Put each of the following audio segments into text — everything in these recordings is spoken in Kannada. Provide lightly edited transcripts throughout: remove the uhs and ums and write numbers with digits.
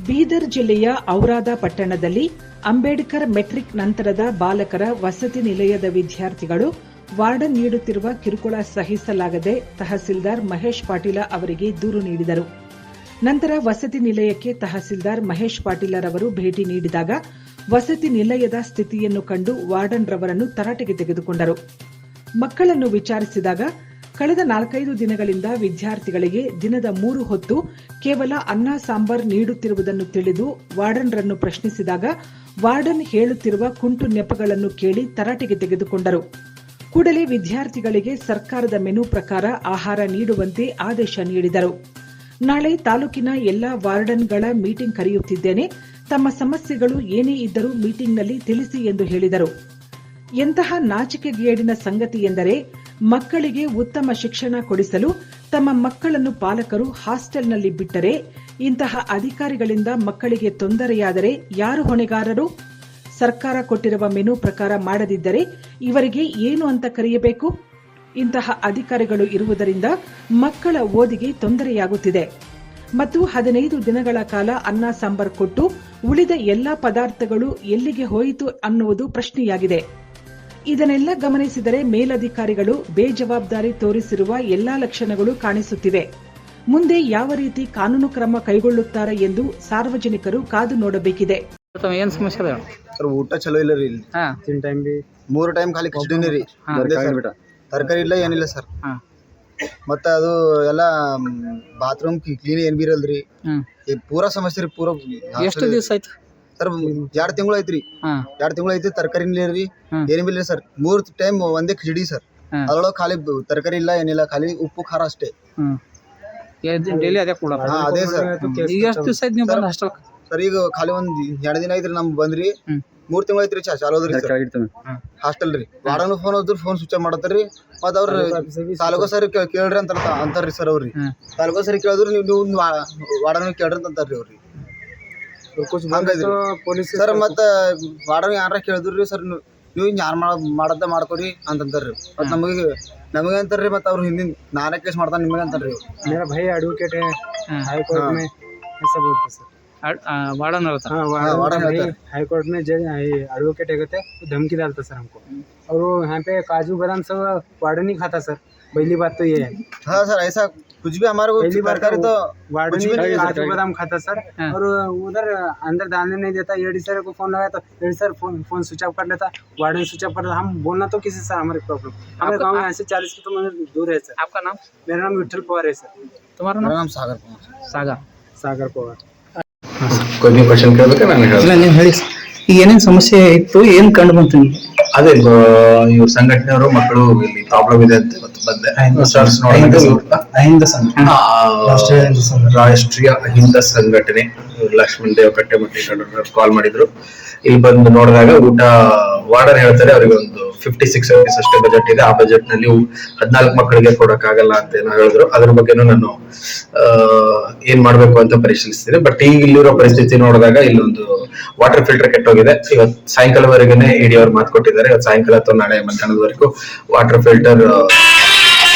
ಬೀದರ್ ಜಿಲ್ಲೆಯ ಔರಾದ ಪಟ್ಟಣದಲ್ಲಿ ಅಂಬೇಡ್ಕರ್ ಮೆಟ್ರಿಕ್ ನಂತರದ ಬಾಲಕರ ವಸತಿ ನಿಲಯದ ವಿದ್ಯಾರ್ಥಿಗಳು ವಾರ್ಡನ್ ನೀಡುತ್ತಿರುವ ಕಿರುಕುಳ ಸಹಿಸಲಾಗದೆ ತಹಸೀಲ್ದಾರ್ ಮಹೇಶ್ ಪಾಟೀಲ ಅವರಿಗೆ ದೂರು ನೀಡಿದರು. ನಂತರ ವಸತಿ ನಿಲಯಕ್ಕೆ ತಹಸೀಲ್ದಾರ್ ಮಹೇಶ್ ಪಾಟೀಲರವರು ಭೇಟಿ ನೀಡಿದಾಗ ವಸತಿ ನಿಲಯದ ಸ್ಥಿತಿಯನ್ನು ಕಂಡು ವಾರ್ಡನ್ ರವರನ್ನು ತರಾಟೆಗೆ ತೆಗೆದುಕೊಂಡರು. ಮಕ್ಕಳನ್ನು ವಿಚಾರಿಸಿದಾಗ ಕಳೆದ 4-5 ದಿನಗಳಿಂದ ವಿದ್ಯಾರ್ಥಿಗಳಿಗೆ ದಿನದ 3 ಹೊತ್ತು ಕೇವಲ ಅನ್ನ ಸಾಂಬಾರ್ ನೀಡುತ್ತಿರುವುದನ್ನು ತಿಳಿದು ವಾರ್ಡನ್ರನ್ನು ಪ್ರಶ್ನಿಸಿದಾಗ ವಾರ್ಡನ್ ಹೇಳುತ್ತಿರುವ ಕುಂಟು ನೆಪಗಳನ್ನು ಕೇಳಿ ತರಾಟೆಗೆ ತೆಗೆದುಕೊಂಡರು. ಕೂಡಲೇ ವಿದ್ಯಾರ್ಥಿಗಳಿಗೆ ಸರ್ಕಾರದ ಮೆನು ಪ್ರಕಾರ ಆಹಾರ ನೀಡುವಂತೆ ಆದೇಶ ನೀಡಿದರು. ನಾಳೆ ತಾಲೂಕಿನ ಎಲ್ಲಾ ವಾರ್ಡನ್ಗಳ ಮೀಟಿಂಗ್ ಕರೆಯುತ್ತಿದ್ದೇನೆ, ತಮ್ಮ ಸಮಸ್ಯೆಗಳು ಏನೇ ಇದ್ದರೂ ಮೀಟಿಂಗ್ನಲ್ಲಿ ತಿಳಿಸಿ ಎಂದು ಹೇಳಿದರು. ಎಂತಹ ನಾಚಿಕೆಗೇಡಿನ ಸಂಗತಿ ಎಂದರೆ ಮಕ್ಕಳಿಗೆ ಉತ್ತಮ ಶಿಕ್ಷಣ ಕೊಡಿಸಲು ತಮ್ಮ ಮಕ್ಕಳನ್ನು ಪಾಲಕರು ಹಾಸ್ಟೆಲ್ನಲ್ಲಿ ಬಿಟ್ಟರೆ ಇಂತಹ ಅಧಿಕಾರಿಗಳಿಂದ ಮಕ್ಕಳಿಗೆ ತೊಂದರೆಯಾದರೆ ಯಾರು ಹೊಣೆಗಾರರು? ಸರ್ಕಾರ ಕೊಟ್ಟಿರುವ ಮೆನು ಪ್ರಕಾರ ಮಾಡದಿದ್ದರೆ ಇವರಿಗೆ ಏನು ಅಂತ ಕರೆಯಬೇಕು? ಇಂತಹ ಅಧಿಕಾರಿಗಳು ಇರುವುದರಿಂದ ಮಕ್ಕಳ ಓದಿಗೆ ತೊಂದರೆಯಾಗುತ್ತಿದೆ ಮತ್ತು 15 ದಿನಗಳ ಕಾಲ ಅನ್ನ ಸಾಂಬಾರ್ ಕೊಟ್ಟು ಉಳಿದ ಎಲ್ಲಾ ಪದಾರ್ಥಗಳು ಎಲ್ಲಿಗೆ ಹೋಯಿತು ಅನ್ನುವುದು ಪ್ರಶ್ನೆಯಾಗಿದೆ. ಇದನ್ನೆಲ್ಲ ಗಮನಿಸಿದರೆ ಮೇಲಧಿಕಾರಿಗಳು ಬೇಜವಾಬ್ದಾರಿ ತೋರಿಸಿರುವ ಎಲ್ಲಾ ಲಕ್ಷಣಗಳು ಕಾಣಿಸುತ್ತಿವೆ. ಮುಂದೆ ಯಾವ ರೀತಿ ಕಾನೂನು ಕ್ರಮ ಕೈಗೊಳ್ಳುತ್ತಾರೆ ಎಂದು ಸಾರ್ವಜನಿಕರು ಕಾದು ನೋಡಬೇಕಿದೆ. ಏನ್ ಸಮಸ್ಯೆ ಅದ ಸರ್? ಊಟ ಚಲೋ ಇಲ್ಲ ರೀ. ಇಲ್ಲಿ 3 ಟೈಮ್ ಖಾಲಿ ಖಿಚಡಿನೇ ರೀ. ತರಕಾರಿ ಇಲ್ಲ ಏನಿಲ್ಲ ಸರ್. ಮತ್ತೆ ಅದು ಎಲ್ಲ ಬಾತ್ರೂಮ್ ಕ್ಲೀನ್ ಏನ್ ಬಿ ಇರಲ್ರಿ. ಪೂರಾ ಸಮಸ್ಯೆ ರೀ. ಪೂರಾ ಎಷ್ಟು ದಿವಸ ಆಯ್ತು ಸರ್? 2 ತಿಂಗಳು ಐತ್ರಿ. 2 ತಿಂಗಳು ಐತಿ. ತರಕಾರಿ ರೀ ಏನ್ ಬಿ ಇಲ್ಲ ಸರ್. 3 ಟೈಮ್ ಒಂದೇ ಖಿಚಡಿ ಸರ್. ಅದ್ರೊಳಗೆ ಖಾಲಿ ತರಕಾರಿ ಇಲ್ಲ ಏನಿಲ್ಲ, ಖಾಲಿ ಉಪ್ಪು ಖಾರ ಅಷ್ಟೇ. ಡೈಲಿ ಅದೇ ಕೂಡ ಅದೇ ಸರ್. ಈಗ ಎಷ್ಟು ದಿವಸ ಆಯ್ತು ನೀವು ಬಂದು ಹಾಸ್ಟೆಲ್? ಸರ್ ಈಗ ಖಾಲಿ 2 ದಿನ ಐತ್ರಿ ನಮ್ ಬಂದ್ರಿ. 3 ತಿಂಗಳು ಐತ್ರಿ ಚಾಲೋದ್ರಿ ಸರ್ ಹಾಸ್ಟೆಲ್ ರೀ. ವಾರ್ಡನ್ ಫೋನ್ ಹೋದ್ರ ಫೋನ್ ಸ್ವಿಚ್ ಆಫ್ ಮಾಡತ್ತಾರ್ರಿ. ಮತ್ತ ಅವ್ರ ತಾಲೂಕು ಸರ್ ಕೇಳ್ರಿ ಅಂತಾರ್ರಿ ಸರ್. ಅವ್ರಿ ತಾಲೂಕು ಸರಿ ಕೇಳಿದ್ರು ನೀವು ವಾರ್ಡನ್ ಕೇಳ್ರಿ ಅಂತ ಅಂತಾರ್ರಿ ಅವ್ರಿ. ಸರ್ ಮತ್ತ ವಾರ್ಡನ್ ಯಾರ ಕೇಳಿದ್ರಿ ಸರ್, ನೀವು ಯಾರು ಮಾಡದ ಮಾಡ್ಕೊರಿ ಅಂತಂತಾರ್ರಿ. ಮತ್ ನಮಗೆ ಅಂತಾರ್ರಿ. ಮತ್ತ ಅವ್ರು ಹಿಂದಿನ ನಾನೇ ಕೇಸ್ ಮಾಡ್ತಾನೆ ನಿಮಗೆ ಅಂತಾರ್ರಿ. मेरा भाई एडवोकेट है हाई कोर्ट में, ऐसा बोलते सर. वार्डन हाई कोर्ट में जज एडवोकेट है, धमकी डालता सर हमको. और वो यहाँ पे काजू बादाम सब वार्डन ही खाता सर. पहली बात तो ये है. हाँ सर, ऐसा कुछ भी हमारे को सरकारी तो वार्डन ही काजू बादाम खाता सर. और उधर अंदर डालने नहीं देता. एडी सर को फोन लगाया तो AD sir phone switch off कर लेता. वार्डन स्विच ऑफ कर लेता. हम बोलना तो किसी सर हमारे प्रॉब्लम. हमारे गाँव में ऐसे 40 किलोमीटर दूर है सर. आपका नाम? मेरा नाम विठल पवार है सर. तुम्हारा नाम? सागर पवार. सागर पवार. ಕೊನೆ ಕ್ವೆಶ್ಚನ್ ಕೇಳಬೇಕಾ? ನಾನು ಇಲ್ಲ, ನೀವು ಹೇಳಿ. ಈಗ ಏನೇನು ಸಮಸ್ಯೆ ಇತ್ತು, ಏನು ಕಂಡು ಬಂತು ನಿಮ್ಗೆ? ಅದೇ ಇವ್ರ ಸಂಘಟನೆಯವರು ಮಕ್ಕಳು ಇಲ್ಲಿ ಪ್ರಾಬ್ಲಮ್ ಇದೆ ಅಂತ ಇವತ್ತು ಬಂದೆ. ರಾಷ್ಟ್ರೀಯ ಅಹಿಂದ ಸಂಘಟನೆ ಲಕ್ಷ್ಮಣ್ ದೇವ್ ಕಟ್ಟೆಮಟ್ಟಿ ಕಾಲ್ ಮಾಡಿದ್ರು. ಇಲ್ಲಿ ಬಂದು ನೋಡಿದಾಗ ಊಟ ವಾರ್ಡನ್ ಹೇಳ್ತಾರೆ ಅವರಿಗೆ ಒಂದು 56 rupees ಅಷ್ಟೇ ಬಜೆಟ್ ಇದೆ. ಆ ಬಜೆಟ್ ನಲ್ಲಿ 14 ಮಕ್ಕಳಿಗೆ ಕೊಡಕ್ಕಾಗಲ್ಲ ಅಂತ ಏನೋ ಹೇಳಿದ್ರು. ಅದ್ರ ಬಗ್ಗೆನೂ ನಾನು ಏನ್ ಮಾಡ್ಬೇಕು ಅಂತ ಪರಿಶೀಲಿಸ್ತೀನಿ. ಬಟ್ ಈಗ ಇಲ್ಲಿರೋ ಪರಿಸ್ಥಿತಿ ನೋಡಿದಾಗ ಇಲ್ಲೊಂದು ವಾಟರ್ ಫಿಲ್ಟರ್ ಕೆಟ್ಟೋಗಿದೆ. ಇವತ್ತು ಸಾಯಂಕಾಲವರೆಗೇನೆ ಇಡಿ ಅವ್ರು ಮಾತು ಕೊಟ್ಟಿದ್ದಾರೆ. ಇವತ್ತು ಸಾಯಂಕಾಲ ಅಥವಾ ನಾಳೆ ಮಧ್ಯಾಹ್ನದವರೆಗೂ ವಾಟರ್ ಫಿಲ್ಟರ್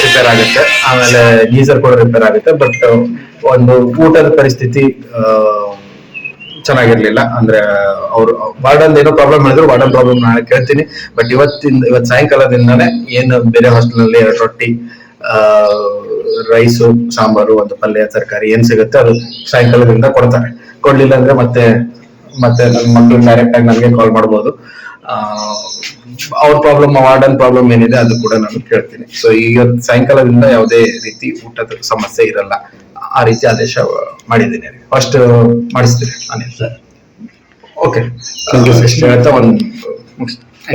ರಿಪೇರ್ ಆಗುತ್ತೆ. ಆಮೇಲೆ ಗೀಸರ್ ಕೂಡ ರಿಪೇರ್ ಆಗುತ್ತೆ. ಬಟ್ ಒಂದು ಊಟದ ಪರಿಸ್ಥಿತಿ ಚೆನ್ನಾಗಿರ್ಲಿಲ್ಲ. ಅಂದ್ರೆ ಅವ್ರು ವಾರ್ಡನ್ ಏನೋ ಪ್ರಾಬ್ಲಮ್ ಹೇಳಿದ್ರು. ವಾರ್ಡನ್ ಪ್ರಾಬ್ಲಮ್ ನಾಳೆ ಕೇಳ್ತೀನಿ. ಬಟ್ ಇವತ್ತು ಸಾಯಂಕಾಲದಿಂದಾನೇ ಏನು ಬೇರೆ ಹಾಸ್ಟೆಲ್ ನಲ್ಲಿ 2 ರೊಟ್ಟಿ, ರೈಸು, ಸಾಂಬಾರು, ಒಂದು ಪಲ್ಯ, ತರಕಾರಿ ಏನ್ ಸಿಗುತ್ತೆ ಅದು ಸಾಯಂಕಾಲದಿಂದ ಕೊಡ್ತಾರೆ. ಕೊಡ್ಲಿಲ್ಲ ಅಂದ್ರೆ ಮತ್ತೆ ನನ್ನ ಮಕ್ಳು ಡೈರೆಕ್ಟ್ ಆಗಿ ನನಗೆ ಕಾಲ್ ಮಾಡ್ಬೋದು. ಅವ್ರ ಪ್ರಾಬ್ಲಮ್, ವಾರ್ಡನ್ ಪ್ರಾಬ್ಲಮ್ ಏನಿದೆ ಅದು ಕೂಡ ನಾನು ಕೇಳ್ತೀನಿ. ಸೊ ಈಗ ಸಾಯಂಕಾಲದಿಂದ ಯಾವುದೇ ರೀತಿ ಊಟದ ಸಮಸ್ಯೆ ಇರಲ್ಲ. ಆ ರೀತಿ ಆದೇಶ ಮಾಡಿದ್ದೀನಿ. ಫಸ್ಟ್ ಮಾಡಿಸ್ತೀನಿ ನಾನೇ. ಓಕೆ, ಹೇಳ್ತಾ ಒಂದು